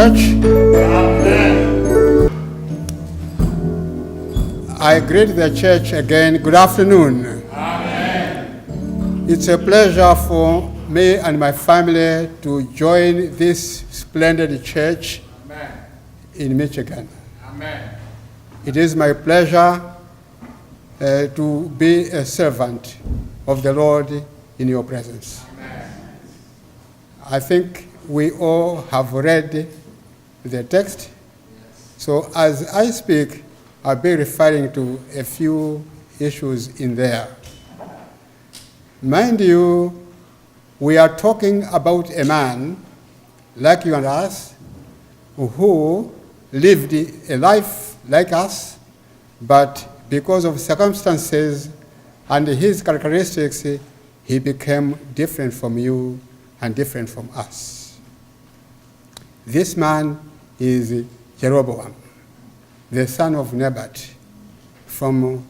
church. Amen. I greet the church again. Good afternoon. Amen. It's a pleasure for me and my family to join this splendid church. Amen. In Michigan. Amen. It is my pleasure to be a servant of the Lord in your presence. Amen. I think we all have read the text. Yes. So as I speak, I'll be referring to a few issues in there. Mind you, we are talking about a man like you and us who lived a life like us, but because of circumstances and his characteristics, he became different from you and different from us. This man is Jeroboam, the son of Nebat, from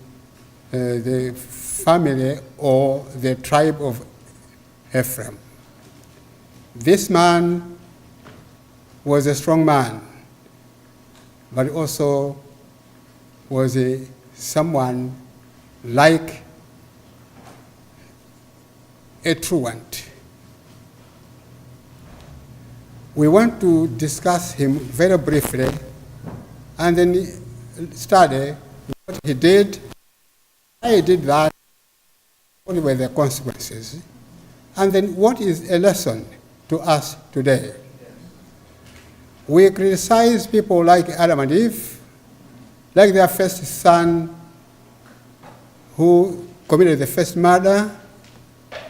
the family or the tribe of Ephraim. This man was a strong man, but also was someone like a truant. We want to discuss him very briefly and then study what he did, why he did that, what were the consequences, and then what is a lesson to us today. We criticize people like Adam and Eve, like their first son who committed the first murder.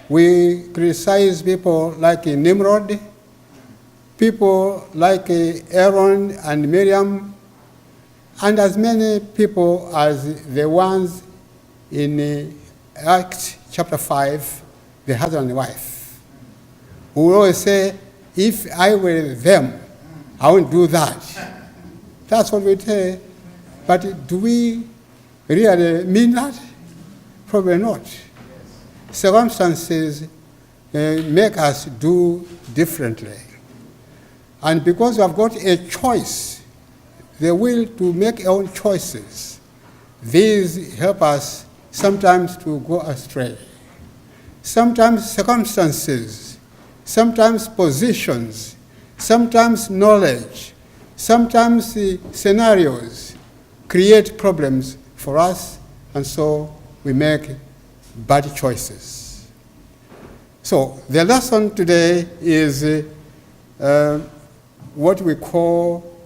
We criticize people like Nimrod, people like Aaron and Miriam, and as many people as the ones in Acts chapter 5, the husband and wife, who will always say, if I were them, I wouldn't do that. That's what we say. But do we really mean that? Probably not. Circumstances make us do differently. And because we have got a choice, the will to make our own choices, these help us sometimes to go astray. Sometimes circumstances, sometimes positions, sometimes knowledge, sometimes scenarios create problems for us, and so we make bad choices. So the lesson today is what we call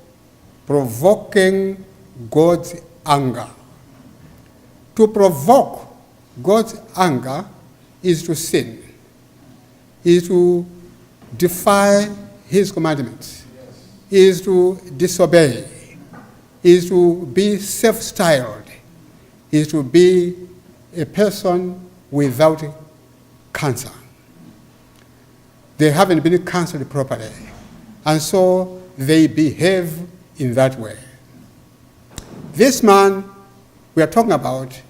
provoking God's anger. To provoke God's anger is to sin, is to defy his commandments, is to disobey, is to be self-styled, is to be a person without cancer. They haven't been counseled properly, and so they behave in that way. This man we are talking about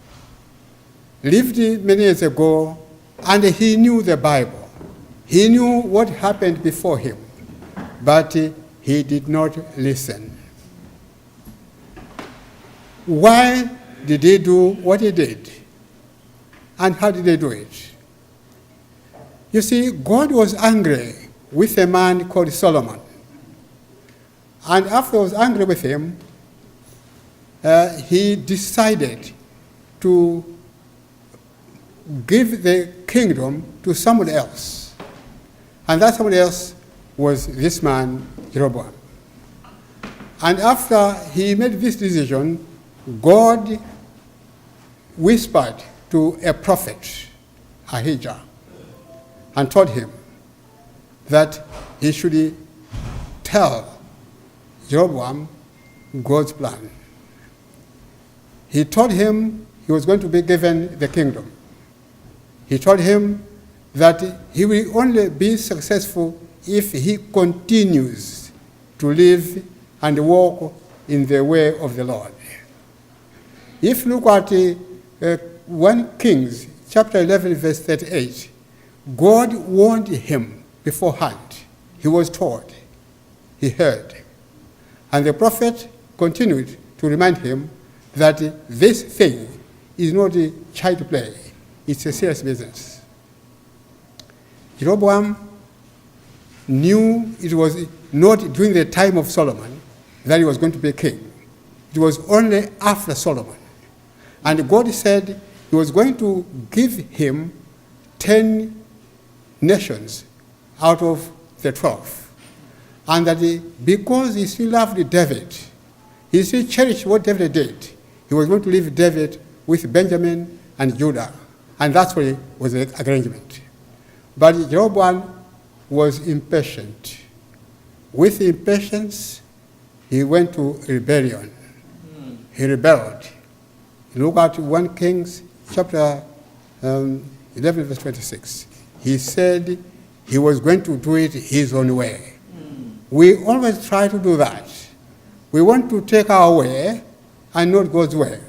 lived many years ago, and he knew the Bible. He knew what happened before him, but he did not listen. Why did he do what he did? And how did he do it? You see, God was angry with a man called Solomon. And after he was angry with him, he decided to give the kingdom to someone else. And that someone else was this man, Jeroboam. And after he made this decision, God whispered to a prophet, Ahijah, and told him that he should tell Jeroboam God's plan. He told him he was going to be given the kingdom. He told him that he will only be successful if he continues to live and walk in the way of the Lord. If you look at 1 Kings chapter 11, verse 38, God warned him beforehand. He was told, he heard, And the prophet continued to remind him that this thing is not a child play. It's a serious business. Jeroboam knew it was not during the time of Solomon that he was going to be king. It was only after Solomon. And God said he was going to give him 10 nations out of the 12. And that because he still loved David, he still cherished what David did, he was going to leave David with Benjamin and Judah. And that's what was the arrangement. But Jeroboam was impatient. With impatience, he went to rebellion. He rebelled. Look at 1 Kings chapter 11, verse 26. He said he was going to do it his own way. We always try to do that. We want to take our way and not God's way.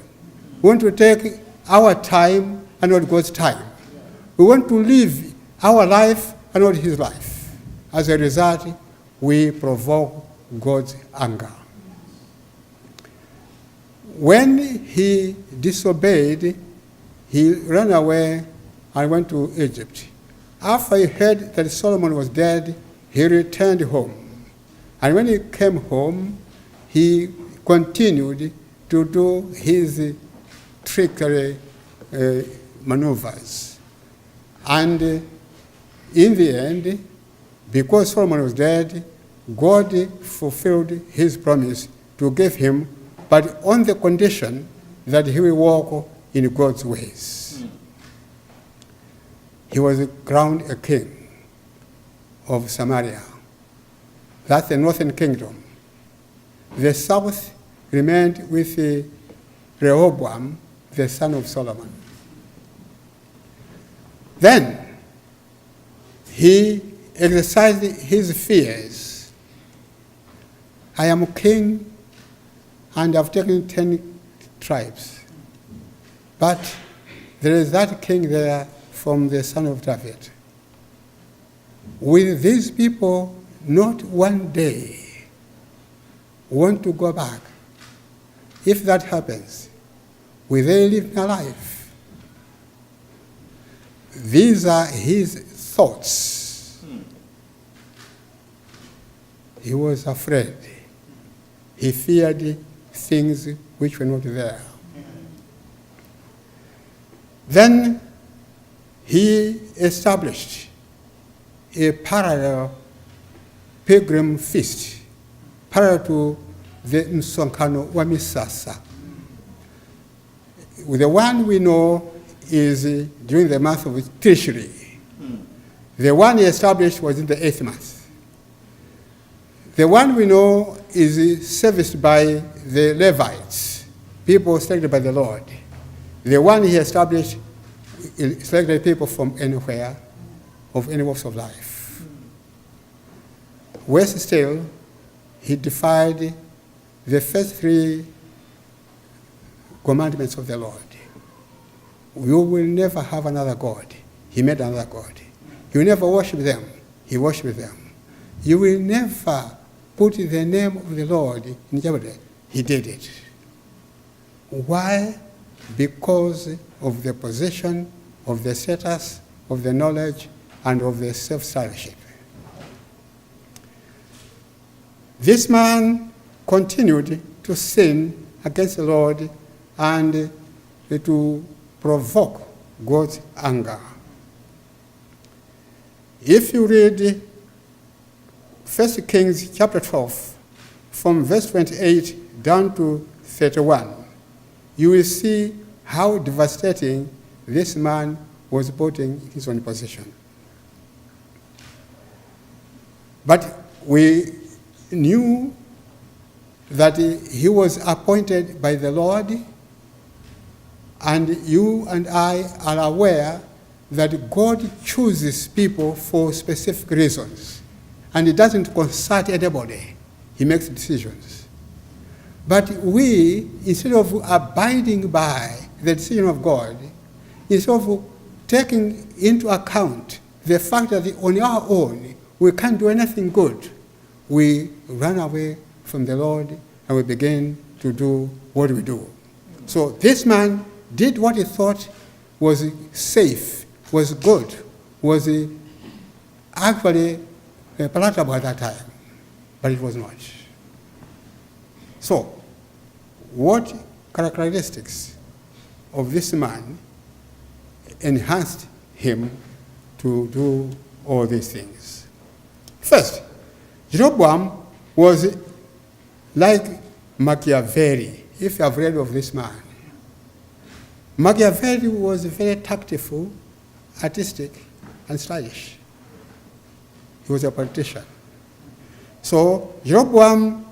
We want to take our time and not God's time. We want to live our life and not his life. As a result, we provoke God's anger. When he disobeyed, he ran away and went to Egypt. After he heard that Solomon was dead, he returned home. And when he came home, he continued to do his trickery maneuvers. And in the end, because Solomon was dead, God fulfilled his promise to give him, but on the condition that he will walk in God's ways. He was crowned a king of Samaria. That's the northern kingdom. The south remained with Rehoboam, the son of Solomon. Then he exercised his fears. I am king and I've taken 10 tribes. But there is that king there from the son of David. Will these people not one day want to go back? If that happens, will they live their life? These are his thoughts. He was afraid. He feared things which were not there. Then he established a parallel pilgrim feast, parallel to the Msonkano wa Misasa. The one we know is during the month of Tishri. The one he established was in the 8th month. The one we know is serviced by the Levites, people selected by the Lord. The one he established selected people from anywhere, of any walks of life. Worse still, he defied the first 3 commandments of the Lord. You will never have another God. He made another God. You will never worship them. He worshiped them. You will never put the name of the Lord in jeopardy. He did it. Why? Because of the position, of the status, of the knowledge, and of the self-styleship. This man continued to sin against the Lord and to provoke God's anger. If you read 1 Kings chapter 12, from verse 28 down to 31, you will see how devastating this man was putting his own position. But we knew that he was appointed by the Lord, and you and I are aware that God chooses people for specific reasons, and he doesn't consult anybody. He makes decisions. But we, instead of abiding by the decision of God, instead of taking into account the fact that on our own we can't do anything good, we run away from the Lord, and we begin to do what we do. So this man did what he thought was safe, was good, was actually palatable at that time, but it was not. So, what characteristics of this man enhanced him to do all these things? First, Jeroboam was like Machiavelli, if you have read of this man. Machiavelli was very tactful, artistic, and stylish. He was a politician. So Jeroboam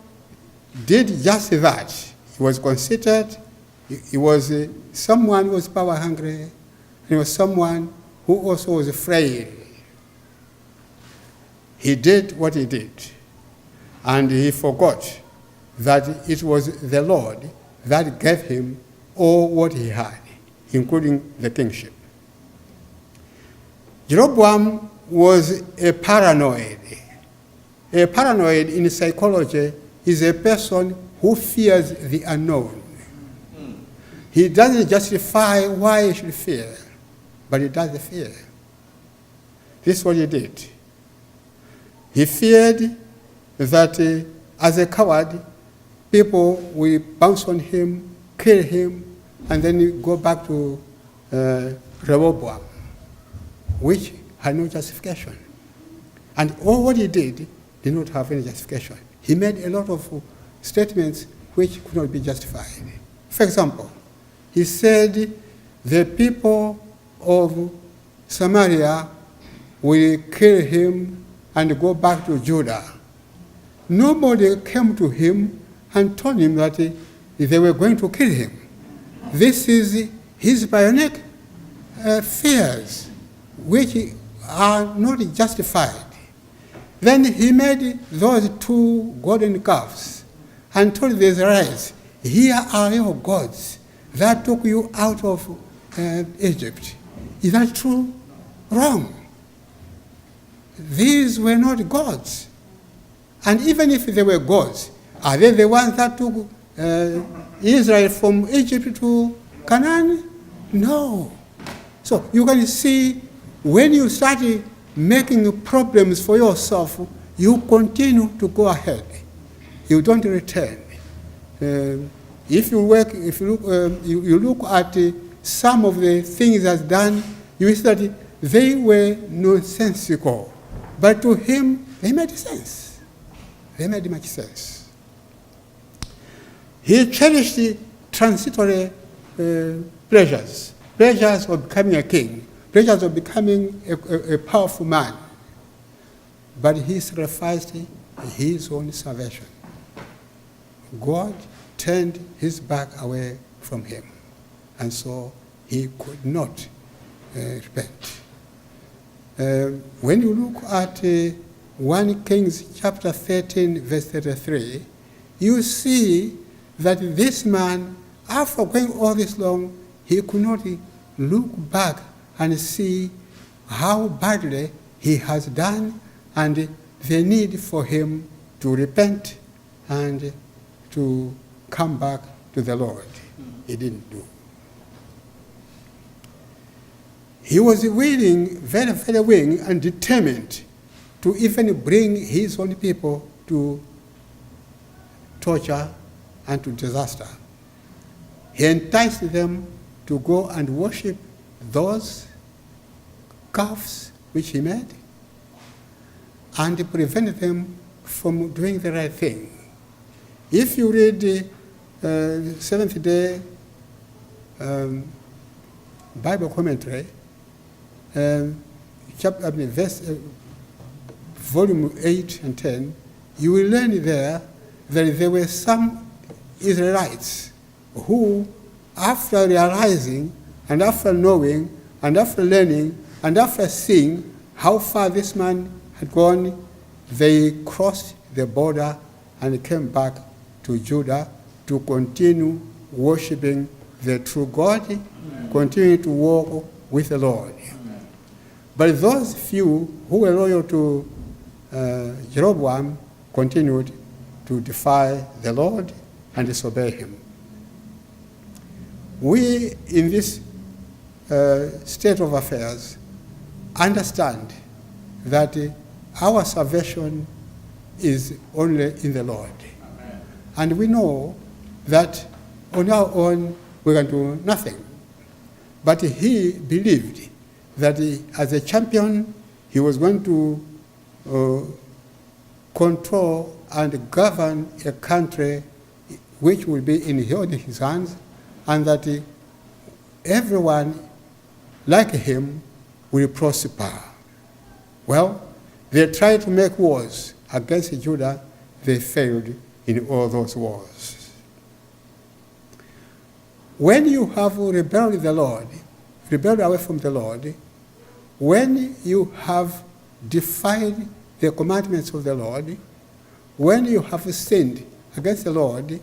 did just that. He was considered, he was someone who was power hungry, he was someone who also was frail. He did what he did, and he forgot that it was the Lord that gave him all what he had, including the kingship. Jeroboam was a paranoid. A paranoid in psychology is a person who fears the unknown. He doesn't justify why he should fear, but he does fear. This is what he did. He feared that as a coward, people will bounce on him, kill him, and then go back to Rehoboam, which had no justification. And all what he did not have any justification. He made a lot of statements which could not be justified. For example, he said the people of Samaria will kill him and go back to Judah. Nobody came to him and told him that they were going to kill him. This is his bionic fears, which are not justified. Then he made those 2 golden calves and told the Israelites, here are your gods that took you out of Egypt. Is that true? Wrong. These were not gods. And even if they were gods, are they the ones that took Israel from Egypt to Canaan? No. So you can see when you start making problems for yourself, you continue to go ahead. You don't return. If you look at some of the things that's done, you see that they were nonsensical. But to him, they made sense. They made much sense. He cherished transitory pleasures of becoming a king, pleasures of becoming a powerful man. But he sacrificed his own salvation. God turned his back away from him, and so he could not repent. When you look at 1 Kings chapter 13, verse 33, you see that this man, after going all this long, he could not look back and see how badly he has done and the need for him to repent and to come back to the Lord. He didn't do. He was willing, very, very willing and determined to even bring his own people to torture and to disaster. He enticed them to go and worship those calves which he made and prevented them from doing the right thing. If you read the Seventh Day Bible commentary, volume 8 and 10, you will learn there that there were some Israelites who, after realizing and after knowing and after learning and after seeing how far this man had gone, they crossed the border and came back to Judah to continue worshiping the true God, continue to walk with the Lord. But those few who were loyal to Jeroboam continued to defy the Lord and disobey him. We, in this state of affairs, understand that our salvation is only in the Lord. Amen. And we know that on our own we can do nothing. But he believed that as a champion, he was going to control and govern a country which will be in his hands, and that everyone like him will prosper. Well, they tried to make wars against Judah. They failed in all those wars. When you have rebelled the Lord, rebelled away from the Lord, when you have defied the commandments of the Lord, when you have sinned against the Lord,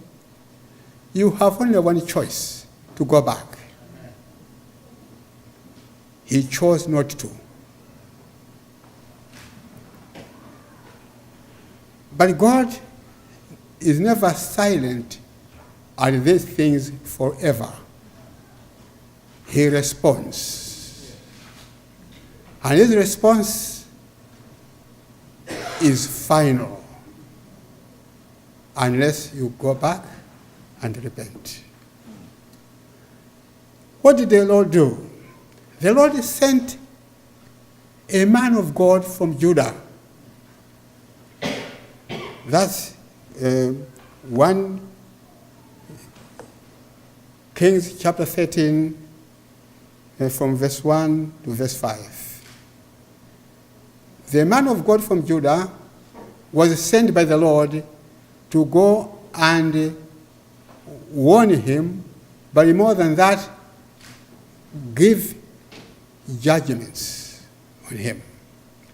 you have only one choice: to go back. He chose not to. But God is never silent at these things forever. He responds. And his response is final, unless you go back and repent. What did the Lord do? The Lord sent a man of God from Judah. That's 1 Kings chapter 13, from verse 1 to verse 5. The man of God from Judah was sent by the Lord to go and warn him, but more than that, give judgments on him,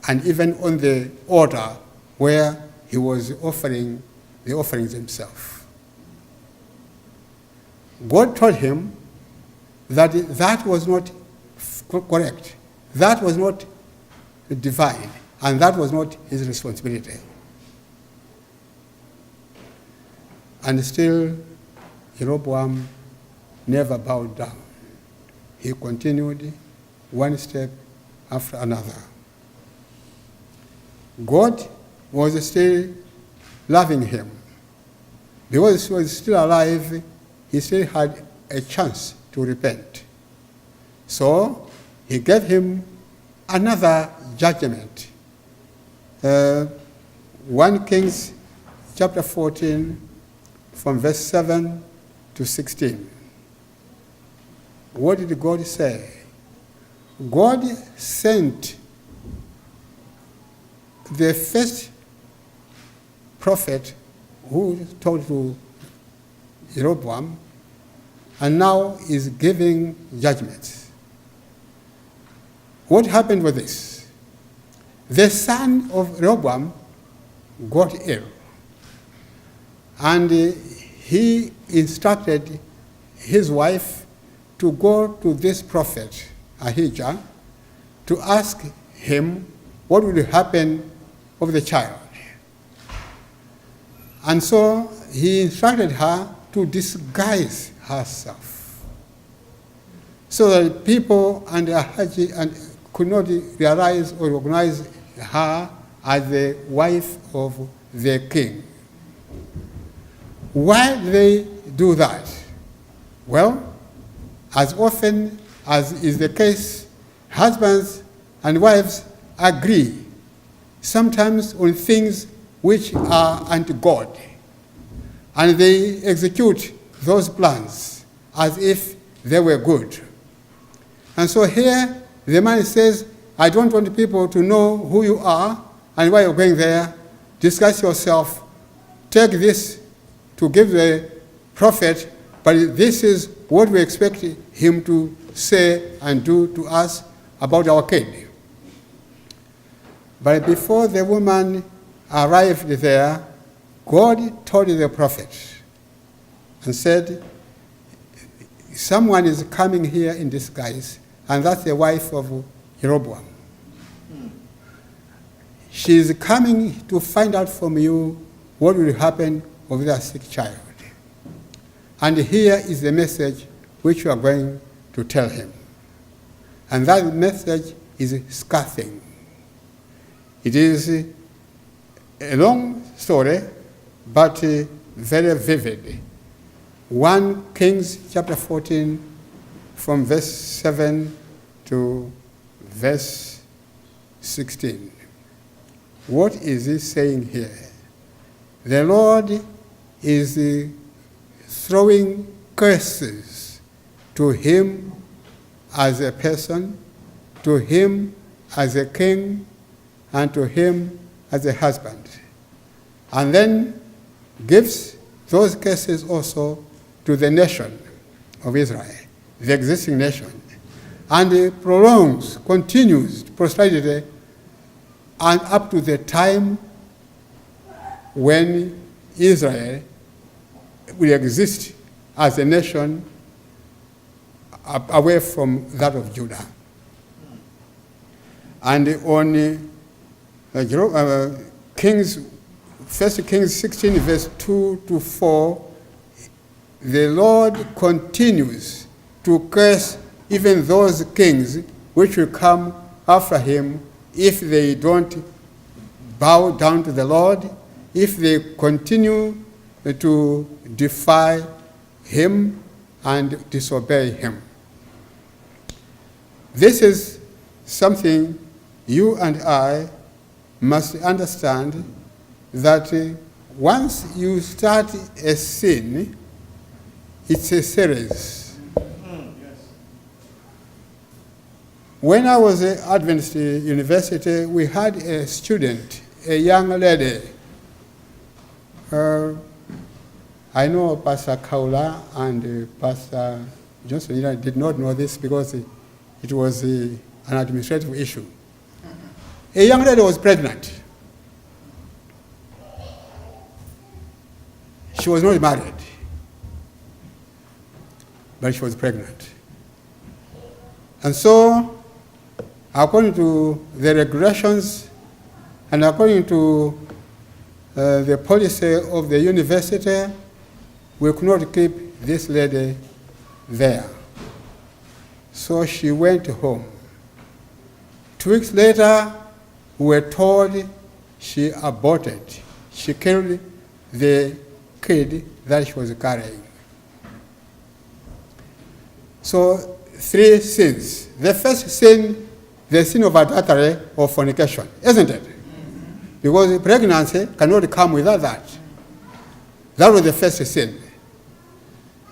and even on the altar where he was offering the offerings himself. God told him that that was not correct, that was not divine, and that was not his responsibility. And still, Jeroboam never bowed down. He continued one step after another. God was still loving him. Because he was still alive, he still had a chance to repent. So he gave him another judgment. 1 Kings chapter 14, from verse 7 to 16. What did God say? God sent the first prophet who told to Jeroboam, and now is giving judgments. What happened with this? The son of Rehoboam got ill, and he instructed his wife to go to this prophet, Ahijah, to ask him what would happen of the child. And so he instructed her to disguise herself, so that people and could not realize or recognize her as the wife of the king. Why did they do that? Well, as often as is the case, husbands and wives agree, sometimes on things which are anti-God, and they execute those plans as if they were good. And so here, the man says, I don't want people to know who you are and why you're going there. Disguise yourself. Take this to give the prophet, but this is what we expect him to say and do to us about our kid. But before the woman arrived there, God told the prophet and said, someone is coming here in disguise, and that's the wife of Jeroboam. She is coming to find out from you what will happen with that sick child. And here is the message which you are going to tell him. And that message is scathing. It is a long story, but very vivid. 1 Kings chapter 14, from verse 7 to verse 16. What is he saying here? The Lord is throwing curses to him as a person, to him as a king, and to him as a husband. And then gives those curses also to the nation of Israel, the existing nation. And it prolongs, continues prosperity, and up to the time when Israel will exist as a nation away from that of Judah. And on Kings, 1 Kings 16, verse 2 to 4, the Lord continues to curse even those kings which will come after him if they don't bow down to the Lord, if they continue to defy him and disobey him. This is something you and I must understand, that once you start a sin, it's a series. When I was at Adventist University, we had a student, a young lady. I know Pastor Khaula and Pastor Johnson did not know this because it was an administrative issue. A young lady was pregnant. She was not married, but she was pregnant. And so, according to the regulations and according to the policy of the university, we could not keep this lady there. So she went home. 2 weeks later, we were told she aborted. She killed the kid that she was carrying. So 3 sins. The first sin, the sin of adultery or fornication, isn't it? Because pregnancy cannot come without that. That was the first sin.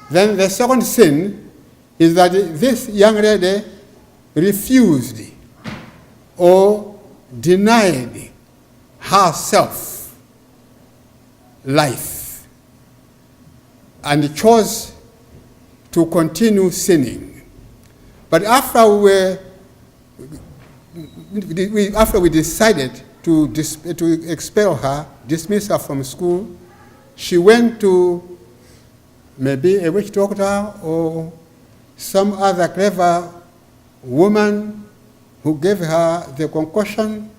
Then the second sin is that this young lady refused or denied herself life and chose to continue sinning. But after we decided to expel her, dismiss her from school, she went to maybe a witch doctor or some other clever woman who gave her the concoction,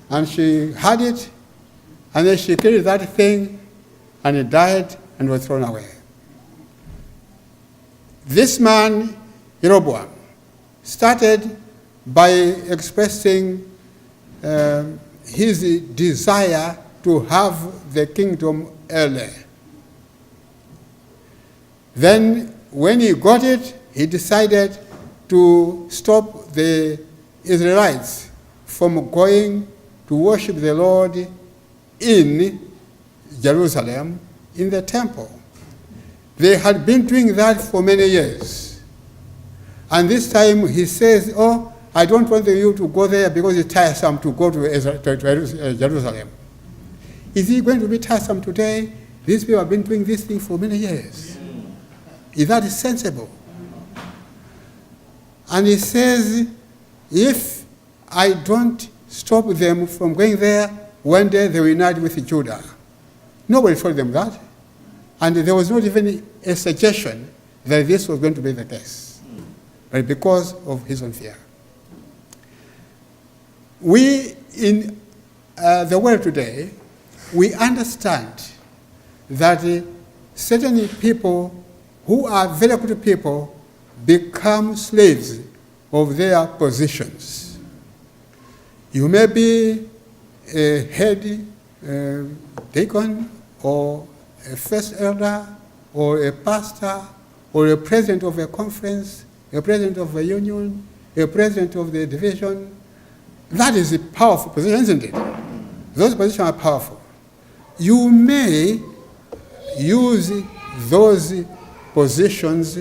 and she had it, and then she killed that thing, and it died and was thrown away. This man, Jeroboam, started by expressing his desire to have the kingdom early. Then, when he got it, he decided to stop the Israelites from going to worship the Lord in Jerusalem, in the temple. They had been doing that for many years. And this time he says, oh, I don't want you to go there because it's tiresome to go to Jerusalem. Is it going to be tiresome today? These people have been doing this thing for many years. Is that sensible? And he says, if I don't stop them from going there, one day they will unite with Judah. Nobody told them that. And there was not even a suggestion that this was going to be the case. But because of his own fear. We in the world today we understand that certain people who are very good people become slaves of their positions. You may be a head deacon or a first elder or a pastor or a president of a conference, a president of a union, a president of the division. That is a powerful position, isn't it? Those positions are powerful. You may use those positions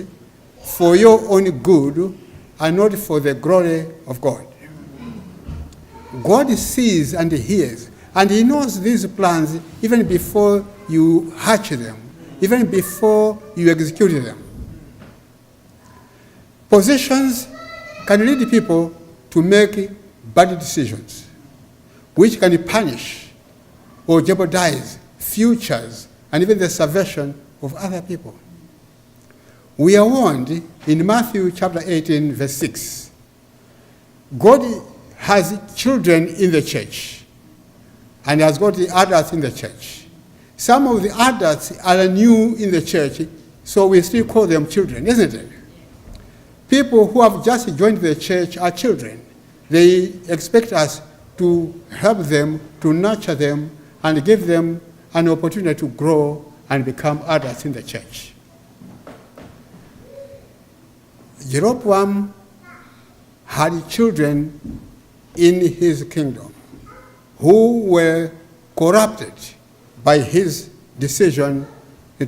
for your own good and not for the glory of God. God sees and hears, and he knows these plans even before you hatch them, even before you execute them. Positions can lead people to make bad decisions, which can punish or jeopardize futures and even the salvation of other people. We are warned in Matthew chapter 18, verse 6. God has children in the church and has got the adults in the church. Some of the adults are new in the church, so we still call them children, isn't it? People who have just joined the church are children. They expect us to help them, to nurture them, and give them an opportunity to grow and become adults in the church. Jeroboam had children in his kingdom who were corrupted by his decision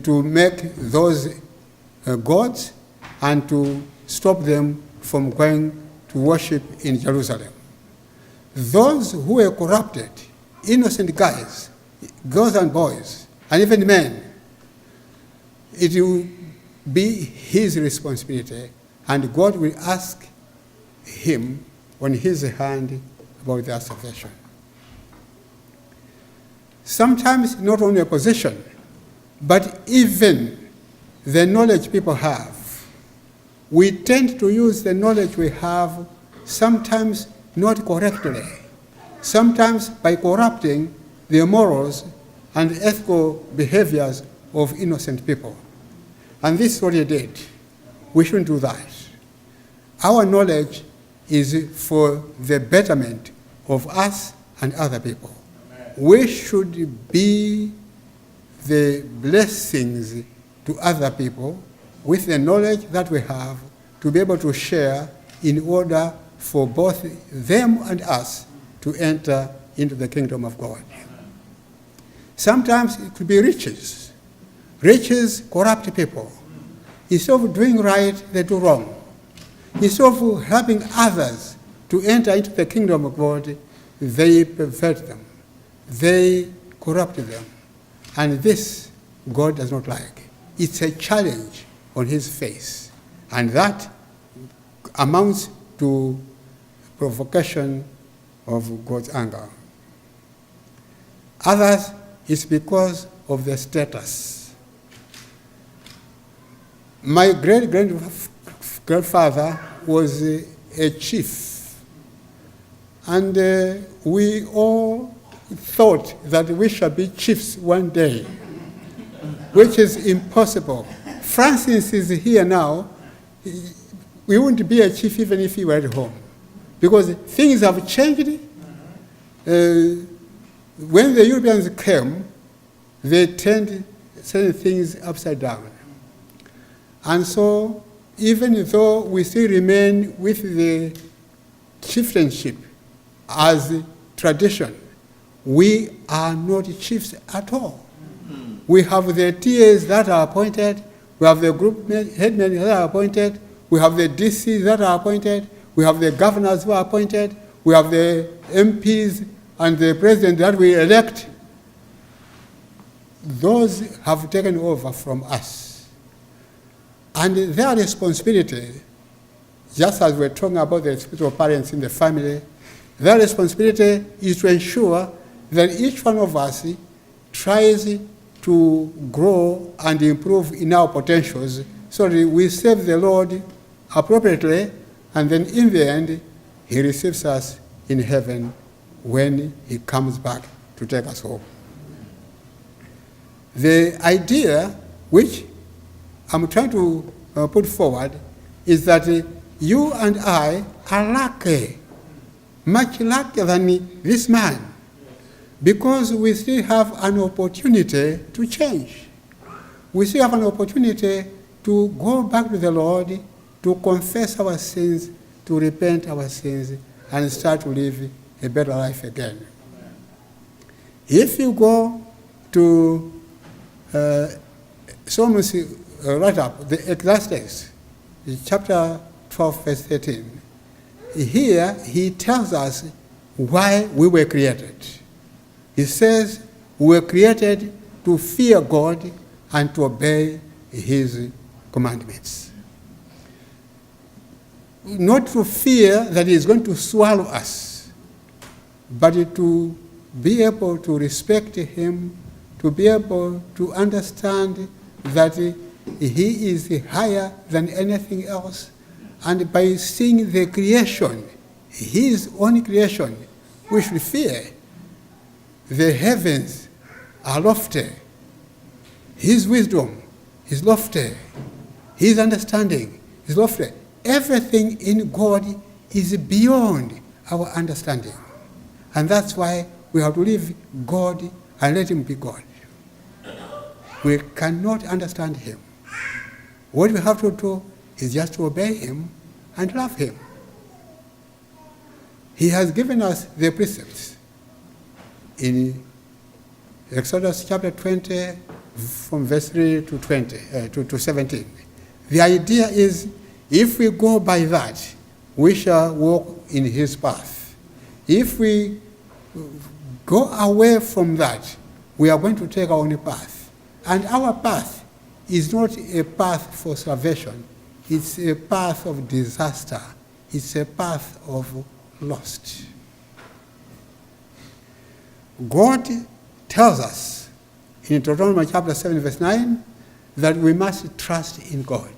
to make those gods and to stop them from going to worship in Jerusalem. Those who were corrupted, innocent guys, girls and boys, and even men, it will be his responsibility, and God will ask him on his hand about their salvation. Sometimes not only a position, but even the knowledge people have. We tend to use the knowledge we have sometimes not correctly, sometimes by corrupting the morals and ethical behaviors of innocent people. And this is what he did. We shouldn't do that. Our knowledge is for the betterment of us and other people. Amen. We should be the blessings to other people with the knowledge that we have to be able to share in order for both them and us to enter into the kingdom of God. Sometimes it could be riches. Riches corrupt people. Instead of doing right, they do wrong. Instead of helping others to enter into the kingdom of God, they pervert them. They corrupt them. And this God does not like. It's a challenge on his face. And that amounts to provocation of God's anger. Others, it's because of their status. My great-grandfather was a chief, and we all thought that we shall be chiefs one day, which is impossible. Francis is here now. We wouldn't be a chief even if he were at home, because things have changed. When the Europeans came, they turned certain things upside down. And so, even though we still remain with the chieftainship as tradition, we are not chiefs at all. We have the TAs that are appointed, we have the group headmen that are appointed, we have the DCs that are appointed, we have the governors who are appointed, we have the MPs and the president that we elect. Those have taken over from us. And their responsibility, just as we're talking about the spiritual parents in the family, their responsibility is to ensure that each one of us tries to grow and improve in our potentials so that we serve the Lord appropriately, and then in the end, he receives us in heaven when he comes back to take us home. The idea which I'm trying to put forward is that you and I are lucky, much luckier than this man, because we still have an opportunity to change. We still have an opportunity to go back to the Lord, to confess our sins, to repent our sins, and start to live a better life again. If you go to Solomon right up, the Ecclesiastes, chapter 12, verse 13, here he tells us why we were created. He says we were created to fear God and to obey his commandments. Not to fear that he is going to swallow us, but to be able to respect him, to be able to understand that he is higher than anything else, and by seeing the creation, his own creation, we should fear. The heavens are lofty. His wisdom is lofty. His understanding is lofty. Everything in God is beyond our understanding. And that's why we have to leave God and let him be God. We cannot understand him. What we have to do is just to obey him and love him. He has given us the precepts in Exodus chapter 20, from verse 3 to to 17. The idea is, if we go by that, we shall walk in his path. If we go away from that, we are going to take our own path. And our path is not a path for salvation. It's a path of disaster. It's a path of lost. God tells us in Deuteronomy chapter 7, verse 9, that we must trust in God.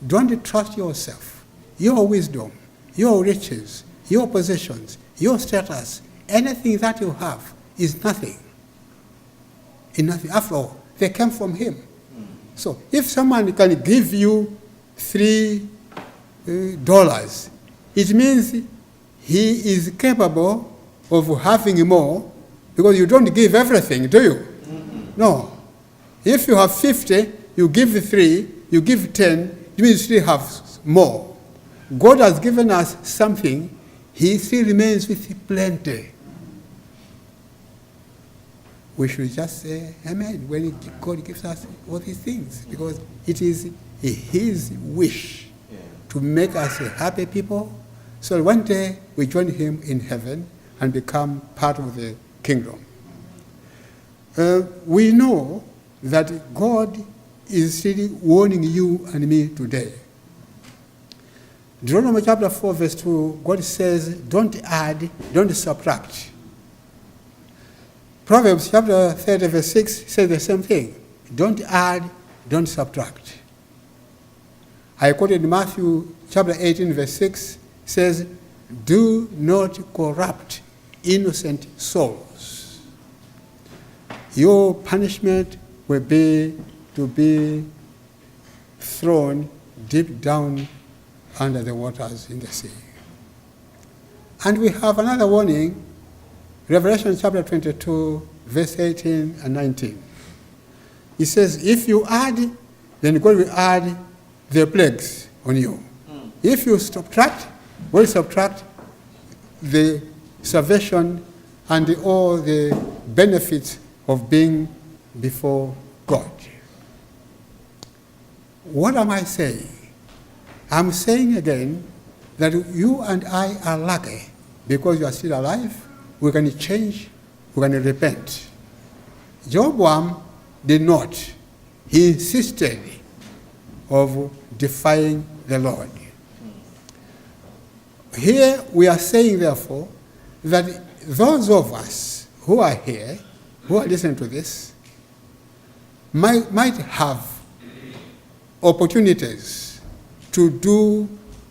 Don't trust yourself, your wisdom, your riches, your possessions, your status. Anything that you have is nothing. In nothing. After all, they came from him. So if someone can give you $3, it means he is capable of having more, because you don't give everything, do you? No. If you have 50, you give 3, you give 10, it means you still have more. God has given us something, he still remains with plenty. We should just say amen when God gives us all these things, because it is his wish to make us a happy people, so one day we join him in heaven and become part of the kingdom. We know that God is still warning you and me today. Deuteronomy chapter 4, verse 2, God says, don't add, don't subtract. Proverbs chapter 30, verse 6 says the same thing. Don't add, don't subtract. I quoted Matthew chapter 18, verse 6, says, do not corrupt innocent souls. Your punishment will be to be thrown deep down under the waters in the sea. And we have another warning, Revelation chapter 22, verse 18 and 19. It says, if you add, then God will add the plagues on you. If you subtract, God will subtract the salvation and all the benefits of being before God. What am I saying? I'm saying again that you and I are lucky because you are still alive. We can change, we can repent. Jeroboam did not. He insisted of defying the Lord. Here we are saying, therefore, that those of us who are here, who are listening to this, might have opportunities to do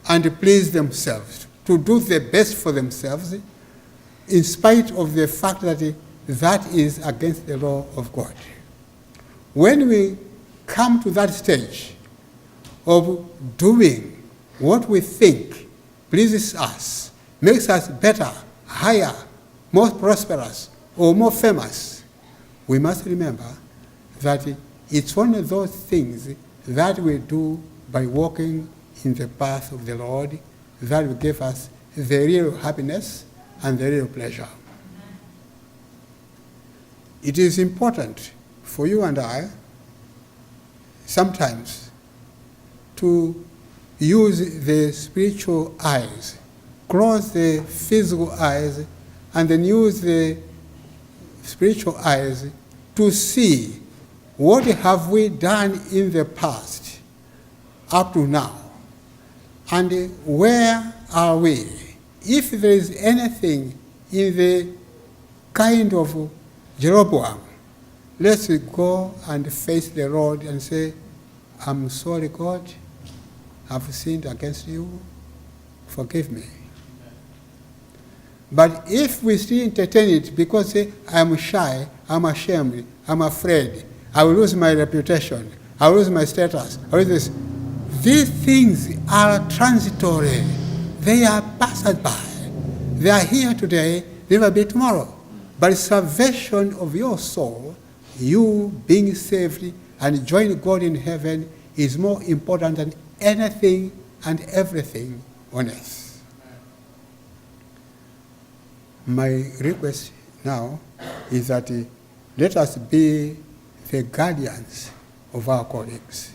and please themselves, to do the best for themselves, in spite of the fact that that is against the law of God. when we come to that stage of doing what we think pleases us, makes us better, higher, more prosperous, or more famous, we must remember that it's one of those things that we do by walking in the path of the Lord that will give us the real happiness and the real pleasure. It is important for you and I sometimes to use the spiritual eyes, close the physical eyes, and then use the spiritual eyes to see what have we done in the past up to now, and where are we? If there is anything in the kind of Jeroboam, let's go and face the Lord and say, I'm sorry, God, I've sinned against you, forgive me. But if we still entertain it because I'm shy, I'm ashamed, I'm afraid, I will lose my reputation, I will lose my status, I will lose this. These things are transitory. They are passed by. They are here today, they will be tomorrow. But salvation of your soul, you being saved and joining God in heaven, is more important than anything and everything on earth. My request now is that let us be the guardians of our colleagues.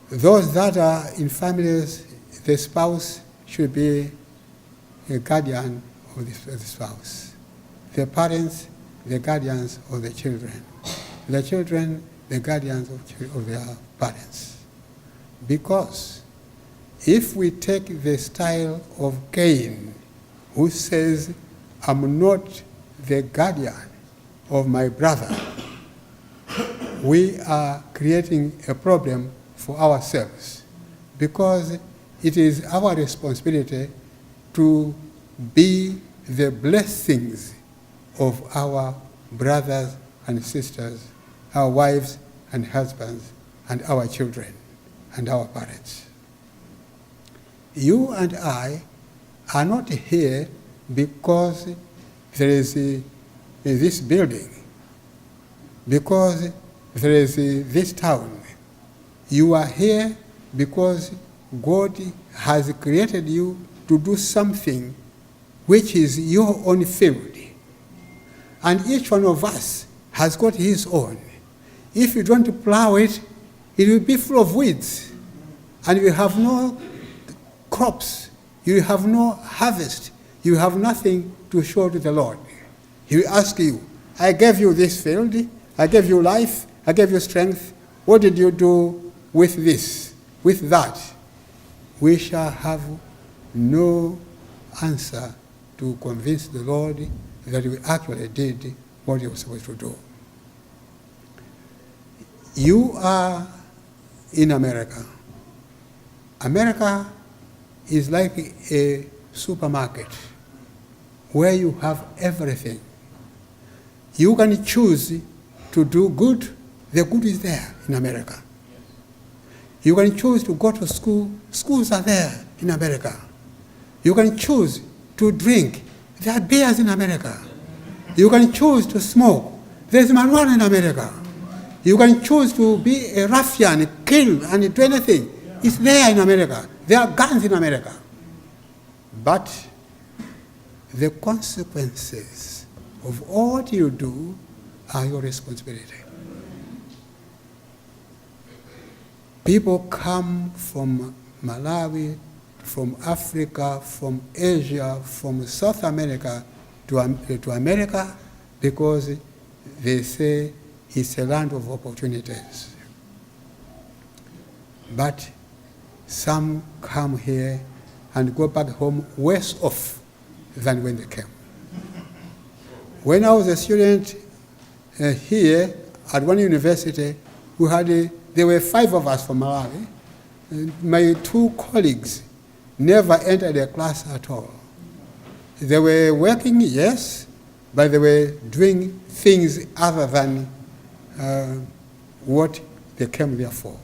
Those that are in families, the spouse should be a guardian of the spouse. The parents, the guardians of the children. The children, the guardians of their parents. Because if we take the style of Cain, who says, I'm not the guardian of my brother, we are creating a problem for ourselves, because it is our responsibility to be the blessings of our brothers and sisters, our wives and husbands, and our children, and our parents. You and I are not here because there is this building, because there is this town. You are here because God has created you to do something which is your own field. And each one of us has got his own. If you don't plow it, it will be full of weeds. And you have no crops. You have no harvest. You have nothing to show to the Lord. He will ask you, I gave you this field, I gave you life, I gave you strength. What did you do with this, with that? We shall have no answer to convince the Lord that we actually did what he was supposed to do. You are in America. America is like a supermarket where you have everything. You can choose to do good. The good is there in America. You can choose to go to school. Schools are there in America. You can choose to drink. There are beers in America. You can choose to smoke. There's marijuana in America. You can choose to be a ruffian, kill, and do anything. It's there in America. There are guns in America. But the consequences of all what you do are your responsibility. People come from Malawi, from Africa, from Asia, from South America to America because they say it's a land of opportunities. But some come here and go back home worse off than when they came. When I was a student here at one university, there were 5 of us from Malawi. My 2 colleagues never entered a class at all. They were working, yes, by the way, doing things other than what they came there for.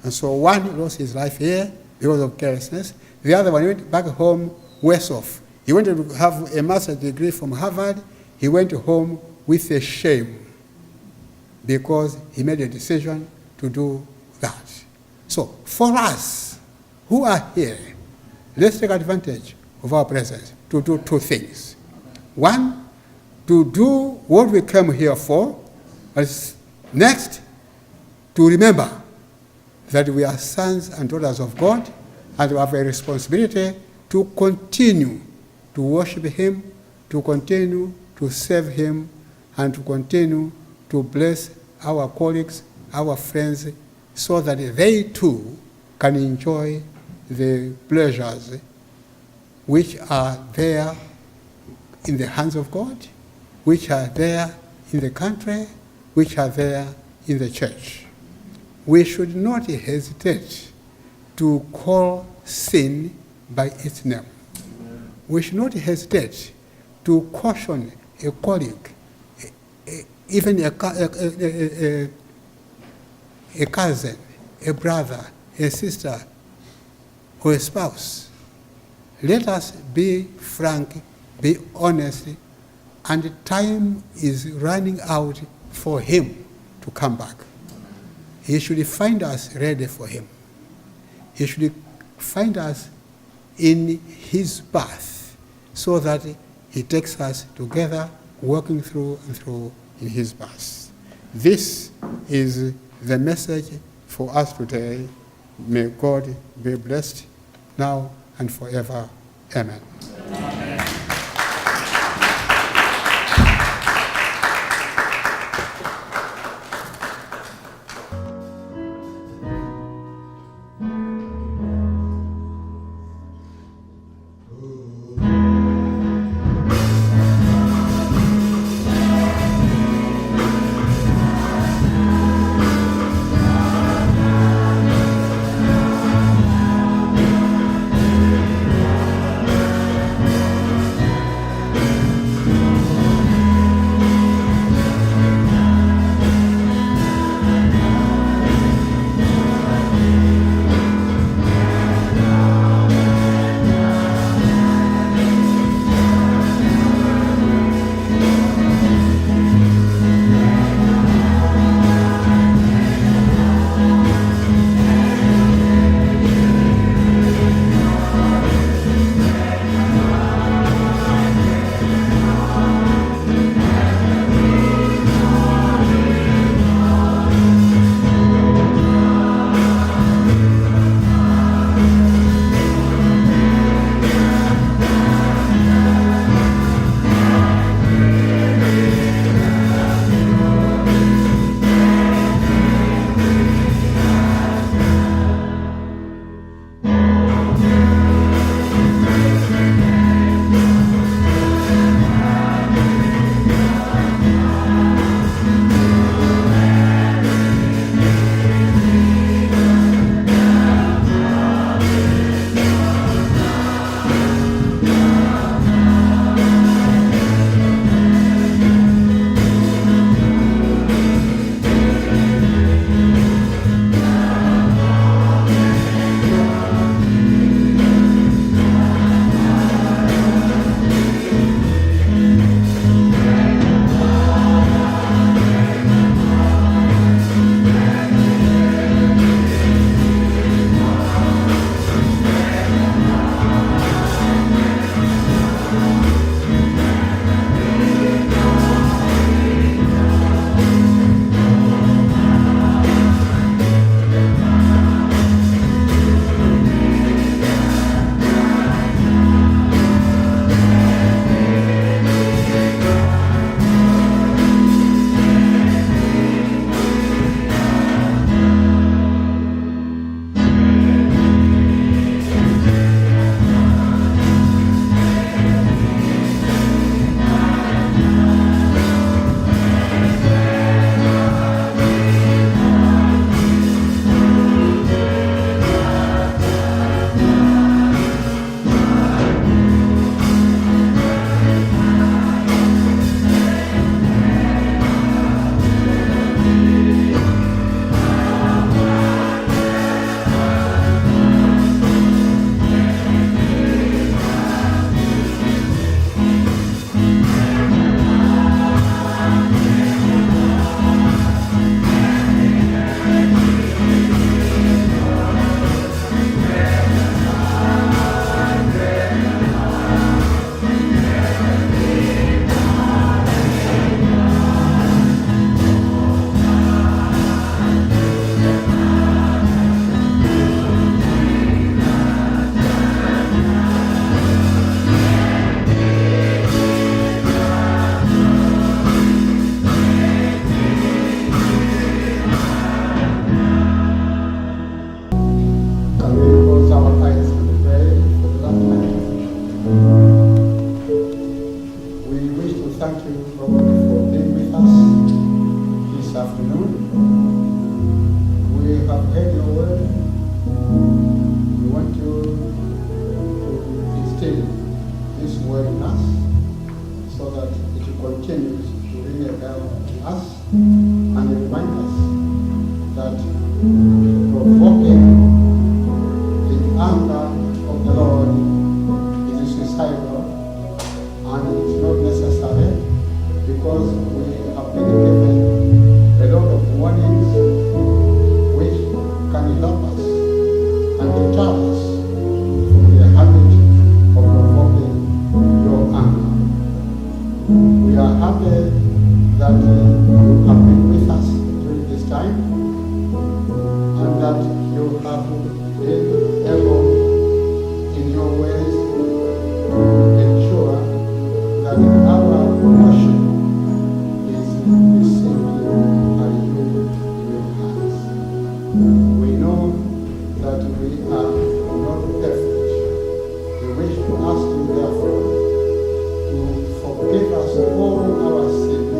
And so one lost his life here because of carelessness. The other one went back home worse off. He wanted to have a master's degree from Harvard. He went home with a shame because he made a decision to do that. So for us who are here, let's take advantage of our presence to do two things. One, to do what we came here for. Next, to remember that we are sons and daughters of God, and we have a responsibility to continue to worship Him, to continue to serve Him, and to continue to bless our colleagues, our friends, so that they too can enjoy the pleasures which are there in the hands of God, which are there in the country, which are there in the church. We should not hesitate to call sin by its name. We should not hesitate to caution a colleague, even a cousin, a brother, a sister, or a spouse. Let us be frank, be honest, and time is running out for him to come back. He should find us ready for him. He should find us in his path so that he takes us together, walking through and through in his path. This is the message for us today. May God be blessed now and forever. Amen. Amen. have heard your word. We want you to instill this word in us so that it continues to ring a bell in us and remind us that provoking the anger of the Lord is suicidal and it's not necessary, because we have been given a lot of warnings which can help us and deter us from the habit of provoking your anger. We are happy that you have been with us during this time and that you have been able in your ways to ensure that our worship is received by you in your hands. We know that we are not perfect. We wish to ask you therefore to forgive us all our sins,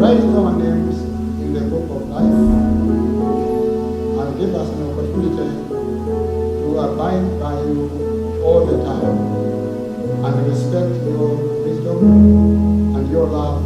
write our names in the book of life, and give us an opportunity to abide by you all the time and respect your wisdom and your love